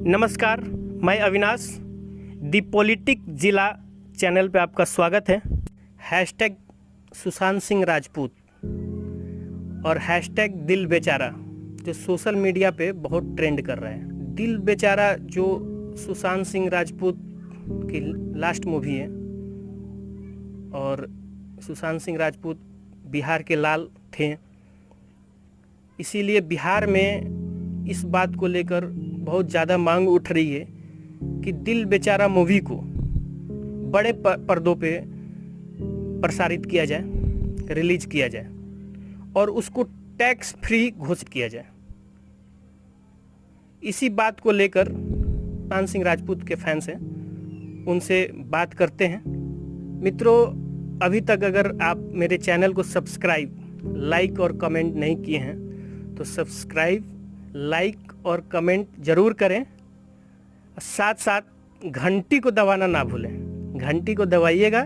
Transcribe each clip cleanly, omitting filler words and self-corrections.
नमस्कार, मैं अविनाश दी पॉलिटिक जिला चैनल पे आपका स्वागत है। हैशटैग सुशांत सिंह राजपूत और हैशटैग दिल बेचारा जो सोशल मीडिया पे बहुत ट्रेंड कर रहा है। दिल बेचारा जो सुशांत सिंह राजपूत की लास्ट मूवी है और सुशांत सिंह राजपूत बिहार के लाल थे, इसीलिए बिहार में इस बात को लेकर बहुत ज़्यादा मांग उठ रही है कि दिल बेचारा मूवी को बड़े पर्दों पे प्रसारित किया जाए, रिलीज किया जाए और उसको टैक्स फ्री घोषित किया जाए। इसी बात को लेकर सुशांत सिंह राजपूत के फैंस हैं, उनसे बात करते हैं। मित्रों, अभी तक अगर आप मेरे चैनल को सब्सक्राइब, लाइक और कमेंट नहीं किए हैं तो सब्सक्राइब, लाइक और कमेंट ज़रूर करें। साथ साथ घंटी को दबाना ना भूलें। घंटी को दबाइएगा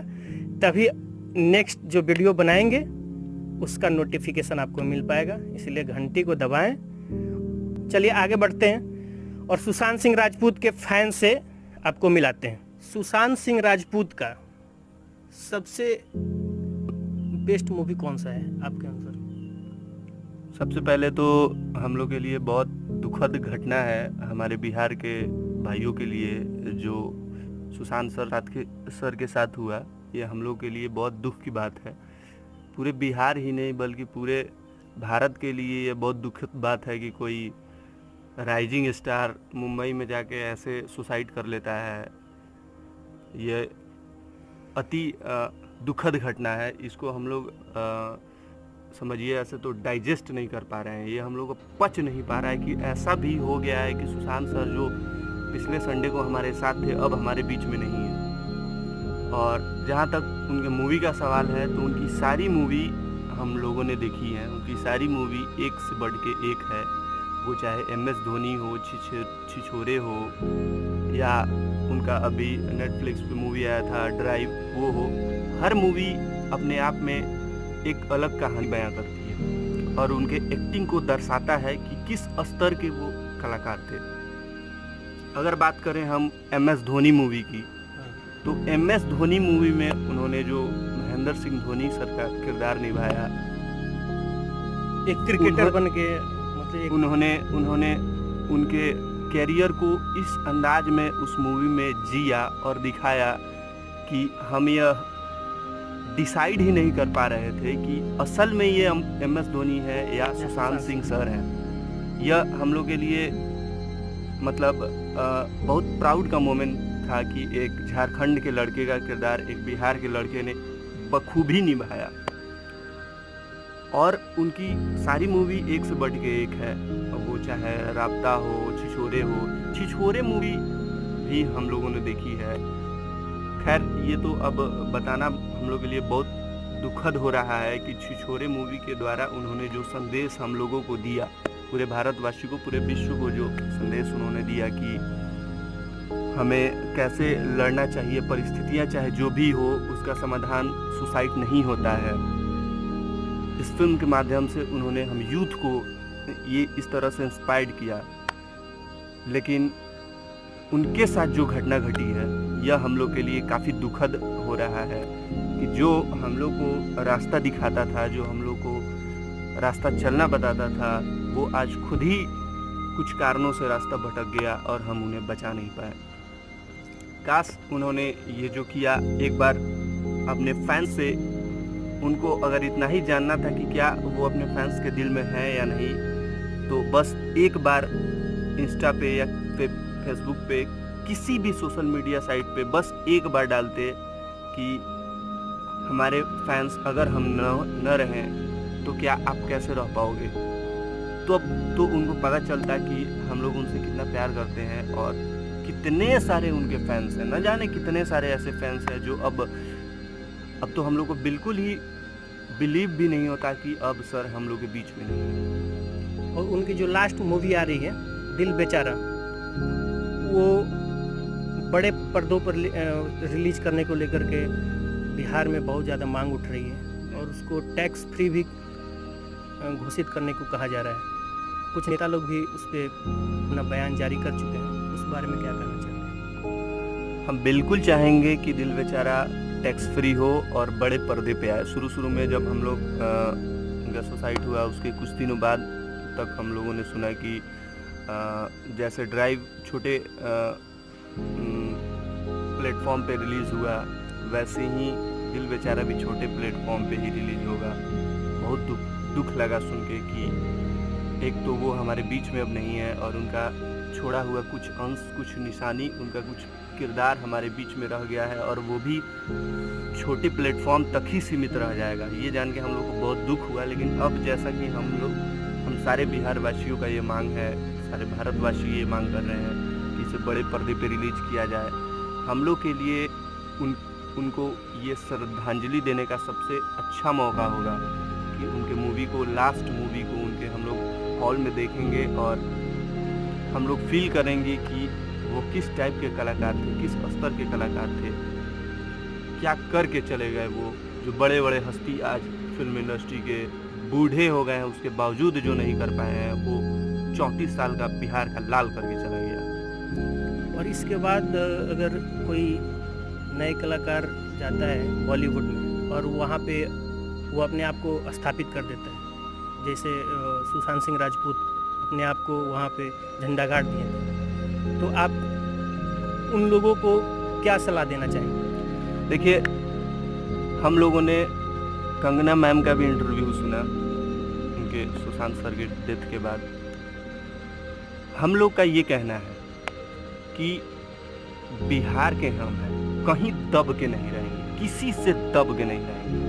तभी नेक्स्ट जो वीडियो बनाएंगे उसका नोटिफिकेशन आपको मिल पाएगा, इसलिए घंटी को दबाएं। चलिए आगे बढ़ते हैं और सुशांत सिंह राजपूत के फैन से आपको मिलाते हैं। सुशांत सिंह राजपूत का सबसे बेस्ट मूवी कौन सा है आपके अनुसार? सबसे पहले तो हम लोग के लिए बहुत दुखद घटना है हमारे बिहार के भाइयों के लिए, जो सुशांत सर के साथ हुआ। ये हम लोग के लिए बहुत दुख की बात है। पूरे बिहार ही नहीं बल्कि पूरे भारत के लिए ये बहुत दुखद बात है कि कोई राइजिंग स्टार मुंबई में जाके ऐसे सुसाइड कर लेता है। ये अति दुखद घटना है। इसको हम लोग समझिए ऐसे तो डाइजेस्ट नहीं कर पा रहे हैं। ये हम लोग को पच नहीं पा रहा है कि ऐसा भी हो गया है कि सुशांत सर जो पिछले संडे को हमारे साथ थे अब हमारे बीच में नहीं है। और जहाँ तक उनके मूवी का सवाल है तो उनकी सारी मूवी हम लोगों ने देखी है। उनकी सारी मूवी एक से बढ़ के एक है। वो चाहे MS धोनी हो, छिछोरे हो, या उनका अभी नेटफ्लिक्स पे मूवी आया था ड्राइव, वो हो। हर मूवी अपने आप में एक अलग कहानी बयां करती है और उनके एक्टिंग को दर्शाता है कि किस स्तर के वो कलाकार थे। अगर बात करें हम MS धोनी मूवी की, तो MS धोनी मूवी में उन्होंने जो महेंद्र सिंह धोनी सर का किरदार निभाया, एक क्रिकेटर बन के मतलब उन्होंने उनके कैरियर को इस अंदाज में उस मूवी में जिया और दिखाया कि हम यह डिसाइड ही नहीं कर पा रहे थे कि असल में ये MS धोनी है या सुशांत सिंह सर हैं। यह हम लोग के लिए मतलब बहुत प्राउड का मोमेंट था कि एक झारखंड के लड़के का किरदार एक बिहार के लड़के ने बखूबी निभाया। और उनकी सारी मूवी एक से बढ़ के एक है। वो चाहे राब्ता हो, छिछोरे हो। छिछोरे मूवी भी हम लोगों ने देखी है। खैर ये तो अब बताना हम लोग के लिए बहुत दुखद हो रहा है कि छिछोरे मूवी के द्वारा उन्होंने जो संदेश हम लोगों को दिया, पूरे भारतवासी को, पूरे विश्व को जो संदेश उन्होंने दिया कि हमें कैसे लड़ना चाहिए, परिस्थितियां चाहे जो भी हो उसका समाधान सुसाइड नहीं होता है। इस फिल्म के माध्यम से उन्होंने हम यूथ को ये इस तरह से इंस्पायर्ड किया। लेकिन उनके साथ जो घटना घटी है यह हम लोग के लिए काफ़ी दुखद हो रहा है कि जो हम लोग को रास्ता दिखाता था, जो हम लोग को रास्ता चलना बताता था, वो आज खुद ही कुछ कारणों से रास्ता भटक गया और हम उन्हें बचा नहीं पाए। काश उन्होंने ये जो किया, एक बार अपने फैंस से उनको अगर इतना ही जानना था कि क्या वो अपने फैंस के दिल में है या नहीं, तो बस एक बार इंस्टा पे या फेसबुक पे किसी भी सोशल मीडिया साइट पे बस एक बार डालते कि हमारे फैंस अगर हम न रहें तो क्या आप कैसे रह पाओगे, तो अब तो उनको पता चलता कि हम लोग उनसे कितना प्यार करते हैं और कितने सारे उनके फैंस हैं। न जाने कितने सारे ऐसे फैंस हैं जो अब तो हम लोग को बिल्कुल ही बिलीव भी नहीं होता कि अब सर हम लोग के बीच में नहीं है। और उनकी जो लास्ट मूवी आ रही है दिल बेचारा, वो बड़े पर्दों पर रिलीज करने को लेकर के बिहार में बहुत ज़्यादा मांग उठ रही है और उसको टैक्स फ्री भी घोषित करने को कहा जा रहा है। कुछ नेता लोग भी उस पर अपना बयान जारी कर चुके हैं। उस बारे में क्या कहना चाहते हैं? हम बिल्कुल चाहेंगे कि दिल बेचारा टैक्स फ्री हो और बड़े पर्दे पे आए। शुरू में जब हम लोग उनका सुसाइड हुआ उसके कुछ दिनों बाद तक हम लोगों ने सुना कि जैसे ड्राइव छोटे प्लेटफॉर्म पे रिलीज़ हुआ वैसे ही दिल बेचारा भी छोटे प्लेटफॉर्म पे ही रिलीज़ होगा। बहुत दुख लगा सुन के कि एक तो वो हमारे बीच में अब नहीं है और उनका छोड़ा हुआ कुछ अंश, कुछ निशानी, उनका कुछ किरदार हमारे बीच में रह गया है और वो भी छोटे प्लेटफॉर्म तक ही सीमित रह जाएगा। ये जान के हम लोग को बहुत दुख हुआ। लेकिन अब जैसा कि हम सारे बिहार वासियों का ये मांग है, सारे भारतवासी ये मांग कर रहे हैं कि इसे बड़े पर्दे पे रिलीज किया जाए। हम लोग के लिए उनको ये श्रद्धांजलि देने का सबसे अच्छा मौका होगा कि उनके मूवी को, लास्ट मूवी को उनके हम लोग हॉल में देखेंगे और हम लोग फील करेंगे कि वो किस टाइप के कलाकार थे, किस स्तर के कलाकार थे, क्या करके चले गए। वो जो बड़े बड़े हस्ती आज फिल्म इंडस्ट्री के बूढ़े हो गए हैं उसके बावजूद जो नहीं कर पाए हैं, वो 34 साल का बिहार का लाल करके चला गया। और इसके बाद अगर कोई नए कलाकार जाता है बॉलीवुड में और वहाँ पे वो अपने आप को स्थापित कर देता है, जैसे सुशांत सिंह राजपूत अपने आप को वहाँ पे झंडा गाड़ दिए थे, तो आप उन लोगों को क्या सलाह देना चाहेंगे? देखिए, हम लोगों ने कंगना मैम का भी इंटरव्यू सुना उनके सुशांत सर के डेथ के बाद। हम लोग का ये कहना है कि बिहार के हम हैं, कहीं दब के नहीं रहेंगे, किसी से दब के नहीं रहेंगे।